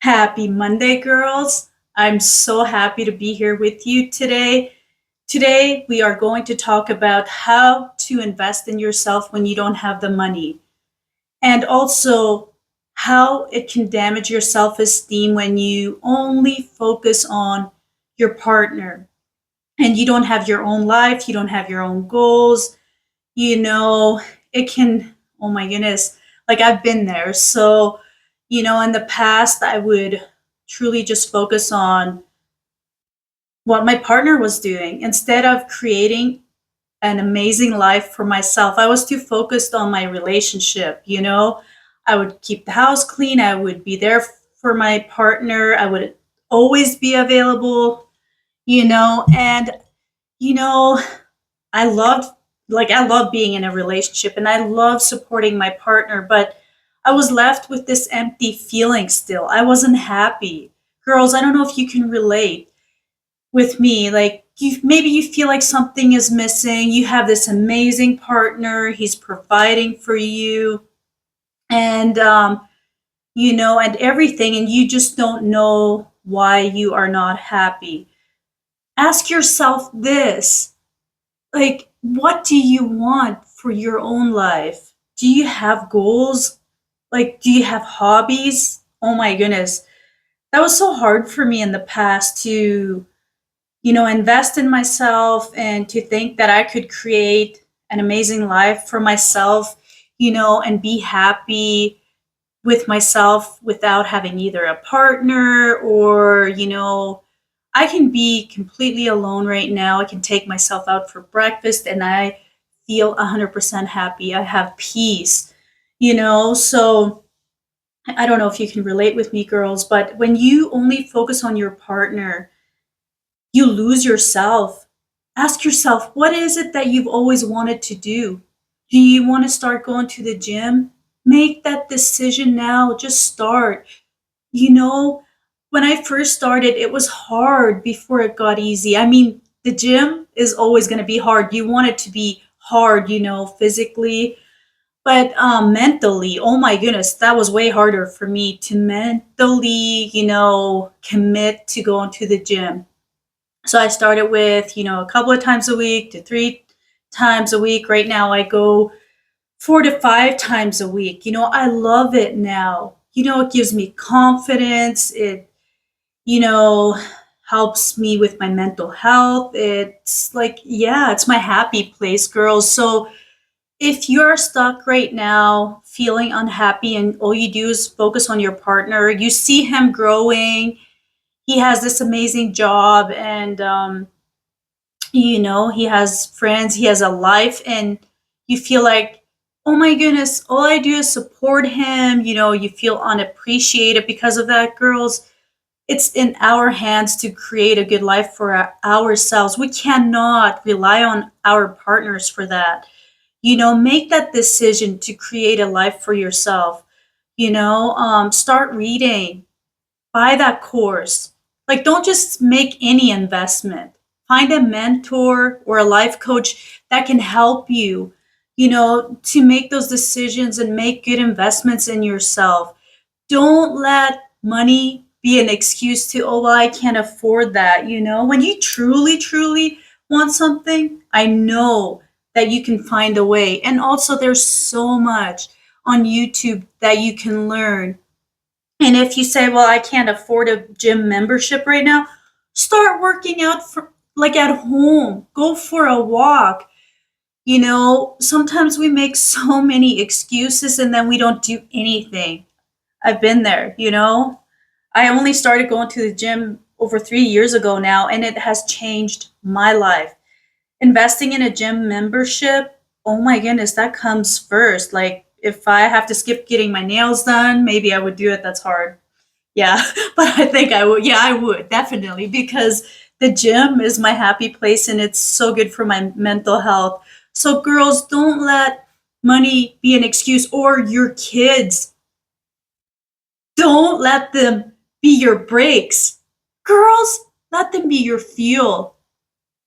Happy Monday, girls. I'm so happy to be here with you today. Today, we are going to talk about how to invest in yourself when you don't have the money, and also how it can damage your self esteem when you only focus on your partner and you don't have your own life, you don't have your own goals. You know, it can, oh my goodness, like I've been there. So, in the past, I would truly just focus on what my partner was doing instead of creating an amazing life for myself. I was too focused on my relationship. I would keep the house clean, I would be there for my partner, I would always be available, and you know, I love I love being in a relationship and I love supporting my partner, but I was left with this empty feeling still. I wasn't happy. Girls, I don't know if you can relate with me. Like maybe you feel like something is missing. You have this amazing partner, he's providing for you and everything, and you just don't know why you are not happy. Ask yourself this. Like, what do you want for your own life? Do you have goals? Like, do you have hobbies? Oh my goodness. That was so hard for me in the past to invest in myself and to think that I could create an amazing life for myself, and be happy with myself without having either a partner or I can be completely alone right now. I can take myself out for breakfast and I feel 100% happy. I have peace. So I don't know if you can relate with me, girls, but when you only focus on your partner, you lose yourself. Ask yourself, what is it that you've always wanted to do? Do you want to start going to the gym? Make that decision now. Just start. You know, when I first started, it was hard before it got easy. I mean, the gym is always going to be hard. You want it to be hard, physically, but mentally, oh my goodness, that was way harder for me to mentally, commit to going to the gym. So I started with a couple of times a week to 3 times a week. Right now, I go 4 to 5 times a week. I love it now. It gives me confidence. You know, helps me with my mental health. It's like, yeah, it's my happy place, girls. So if you're stuck right now, feeling unhappy, and all you do is focus on your partner, you see him growing, he has this amazing job, and he has friends, he has a life, and you feel like, oh my goodness, all I do is support him. You feel unappreciated because of that, girls. It's in our hands to create a good life for ourselves. We cannot rely on our partners for that. Make that decision to create a life for yourself. Start reading, buy that course. Like, don't just make any investment. Find a mentor or a life coach that can help you, to make those decisions and make good investments in yourself. Don't let money be an excuse to, oh, well, I can't afford that. When you truly, truly want something, I know that you can find a way. And also, there's so much on YouTube that you can learn. And if you say, well, I can't afford a gym membership right now, start working out like at home. Go for a walk. Sometimes we make so many excuses and then we don't do anything. I've been there. I only started going to the gym over 3 years ago now, and it has changed my life. Investing in a gym membership, oh my goodness, that comes first. Like, if I have to skip getting my nails done, maybe I would do it. That's hard. Yeah, but I think I would. Yeah, I would definitely, because the gym is my happy place and it's so good for my mental health. So, girls, don't let money be an excuse, or your kids. Don't let them be your brakes. Girls, let them be your fuel.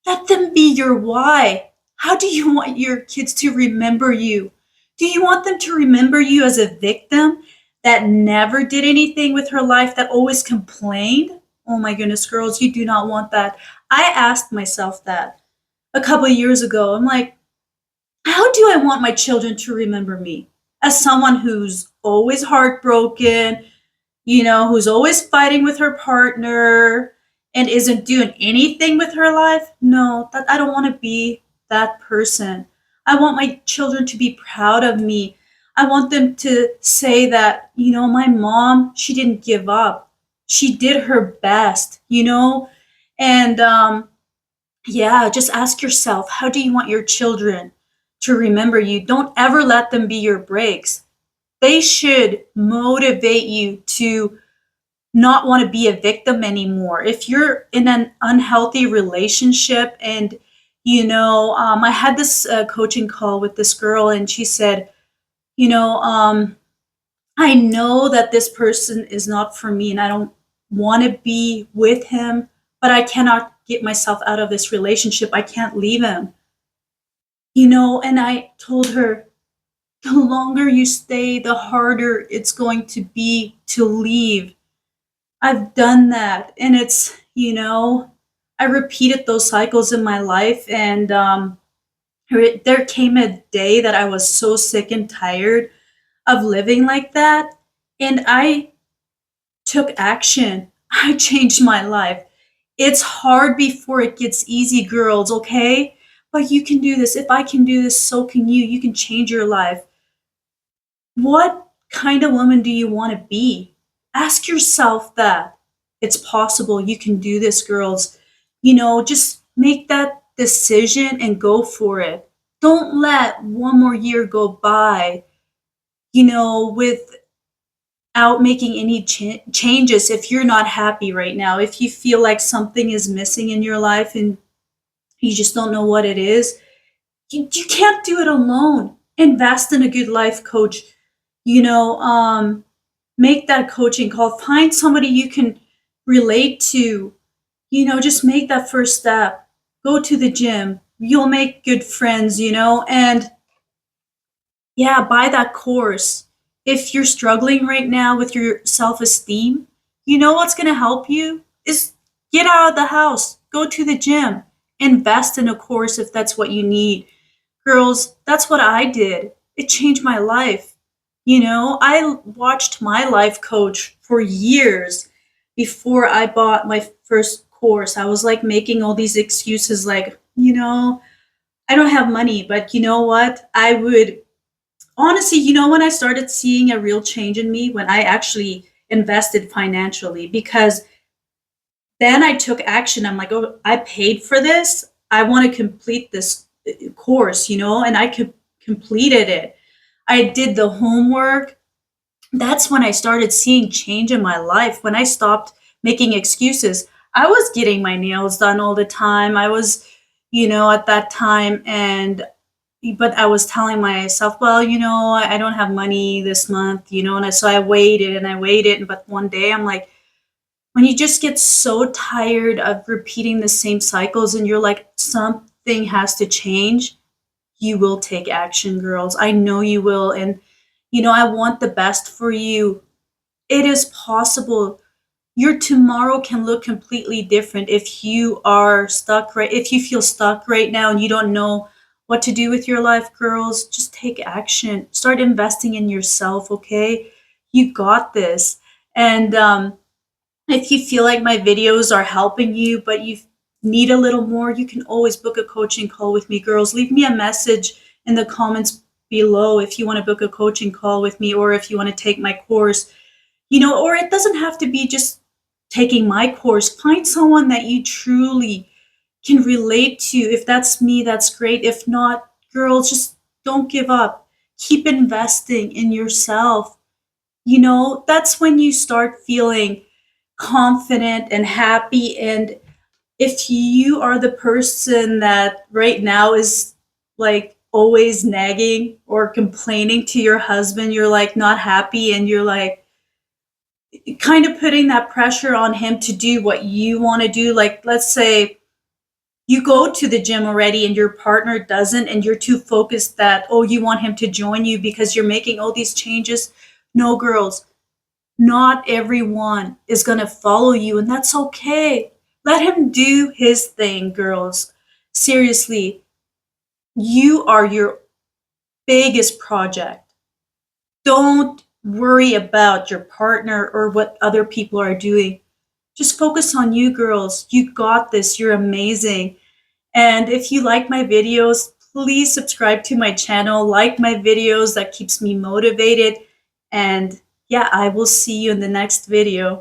Let them be your why. How do you want your kids to remember you? Do you want them to remember you as a victim? that never did anything with her life, that always complained. Oh my goodness, girls, you do not want that. I asked myself that a couple of years ago. I'm like, how do I want my children to remember me? As someone who's always heartbroken, who's always fighting with her partner and isn't doing anything with her life? No, that I don't want to be that person. I want my children to be proud of me. I want them to say that, my mom, she didn't give up. She did her best. And yeah, just ask yourself, how do you want your children to remember you? Don't ever let them be your breaks. They should motivate you to not want to be a victim anymore. If you're in an unhealthy relationship, and I had this coaching call with this girl, and she said, you know, um, I know that this person is not for me, and I don't want to be with him, but I cannot get myself out of this relationship. I can't leave him. And I told her, the longer you stay, the harder it's going to be to leave. I've done that, and I repeated those cycles in my life, and there came a day that I was so sick and tired of living like that, and I took action. I changed my life. It's hard before it gets easy, girls, okay? But you can do this. If I can do this, so can you. You can change your life. What kind of woman do you want to be? Ask yourself that. It's possible. You can do this, girls. Just make that decision and go for it. Don't let one more year go by, without making any changes if you're not happy right now. If you feel like something is missing in your life and you just don't know what it is, you can't do it alone. Invest in a good life coach. you know um Make that coaching call, find somebody you can relate to. Just make that first step. Go to the gym, you'll make good friends, and yeah, buy that course. If you're struggling right now with your self-esteem, what's going to help you is get out of the house, go to the gym, invest in a course if that's what you need. Girls, that's what I did. It changed my life. I watched my life coach for years before I bought my first course. I was like making all these excuses, like, I don't have money, but you know what? I would honestly, when I started seeing a real change in me, when I actually invested financially, because then I took action. I'm like, oh, I paid for this. I want to complete this course, and I could completed it. I did the homework. That's when I started seeing change in my life. When I stopped making excuses, I was getting my nails done all the time. I was, at that time, and but I was telling myself, well, I don't have money this month, so I waited and I waited. But one day I'm like, when you just get so tired of repeating the same cycles and you're like, something has to change, you will take action, girls. I know you will. And, I want the best for you. It is possible. Your tomorrow can look completely different if you are stuck right, if you feel stuck right now and you don't know what to do with your life, girls. Just take action. Start investing in yourself, okay? You got this. And if you feel like my videos are helping you, but you need a little more, you can always book a coaching call with me, girls. Leave me a message in the comments below if you want to book a coaching call with me, or if you want to take my course. Or it doesn't have to be just taking my course. Find someone that you truly can relate to. If that's me, that's great. If not, girls, just don't give up. Keep investing in yourself. That's when you start feeling confident and happy. And if you are the person that right now is like always nagging or complaining to your husband, you're like not happy, and you're like kind of putting that pressure on him to do what you want to do. Like, let's say you go to the gym already and your partner doesn't, and you're too focused that, oh, you want him to join you because you're making all these changes. No, girls, Not everyone is going to follow you, and that's okay. Let him do his thing, girls. Seriously, you are your biggest project. Don't worry about your partner or what other people are doing. Just focus on you, girls. You got this. You're amazing. And if you like my videos, please subscribe to my channel, like my videos. That keeps me motivated. And yeah, I will see you in the next video.